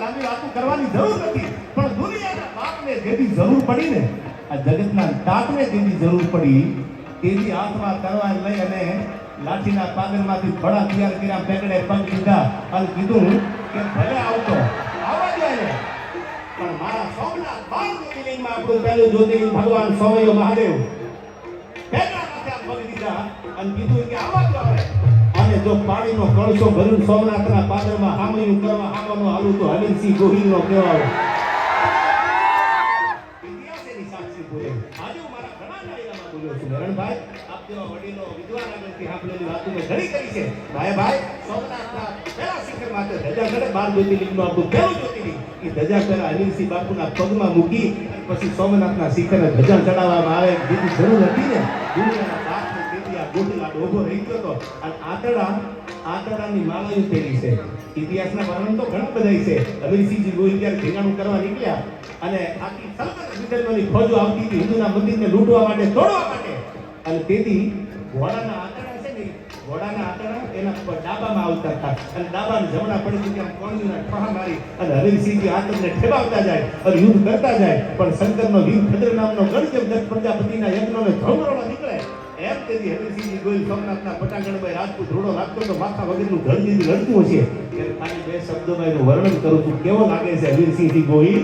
લાંબી વાતો કરવાની જરૂર નથી, પણ દુનિયાના બાપને જેથી જરૂર પડી ને, આ જગતના તાતને જેથી જરૂર પડી, તેની હાથમાં તલવાર લઈ અને લાઠીના પાગરમાંથી ભડા તૈયાર કર્યા, પેકડે પગ લીધા અને કીધું કે ભલે આવતો આવવા જોઈએ, પણ મારા સોમનાથ 12 જ્યોતિર્લિંગમાં આપણું પહેલું જ્યોતિર્લિંગ ભગવાન સોમૈયો મહાદેવ પેકડા માથે પગ લીધા અને કીધું કે આવવા દો હવે. અને જો પાણીનો કળશો ભરીને સોમનાથના પાદરમાં હામયું કરવા આવવાનો હાલું તો હમીરસિંહ ગોહિલનો કહેવાય. ઇતિહાસ એની સાક્ષી બોલે. આજે હું મારા ઘણા ડાયરામાં બોલ્યો છું. નરણભાઈ, આપ જેવા વડીલો વિદ્વાન આગળથી સાંભળેલી વાતો મેં ઘણી કરી છે. ભાઈ સોમનાથના પહેલા શિખર માથે ધજા ચડે, 12 જ્યોતિર્લિંગનું આપણું પહેલું જ્યોતિર્લિંગ એ ધજા પહેલા હમીરસિંહ બાપુના પગમાં મૂકી પછી સોમનાથના શિખરે ધજા ચડાવવામાં આવે. જેની જરૂર હતી ને દુનિયાના બાપને તેથી આ ગોઠલા ડોભો રહી ગયો હતો. અને આંતરડાની માળાયું તેલી છે. ઇતિહાસના વર્ણન તો ઘણા બધા છે. હમીરસિંહજી ગોહિલ ત્યારે ઢીંગાણું કરવા નીકળ્યા અને આખી સલ્તનત વિદર્ભની ફોજો આવતી હતી હિન્દુના મંદિરને લૂંટવા માટે, તોડવા માટે. અને તેથી ઘોડાના આંતરડા છે ને, ઘોડાના આંતરડા એના ડાબામાં આવતા હતા અને ડાબાને જમણા પડે ત્યાં કોણીના ઠોહા મારી અને હમીરસિંહજી આતંકને ઠેબાવતા જાય અને યુદ્ધ કરતા જાય. પણ શંકરનો વીર ભદ્ર નામનો ગણ જેમ દક્ષ પ્રજાપતિના યજ્ઞોને ધમરોળો નીકળે એમ તેથી હમીરસિંહજી ગોહિલ સોમનાથના પટાંગણમાં રાજપૂત રૂડો લાગતો તો માથા વગરનું ધરજીથી લડતું હશે. ત્યારે ખાલી 2 શબ્દોમાં એનું વર્ણન કરું છું. કેવો લાગે છે હમીરસિંહજી ગોહિલ?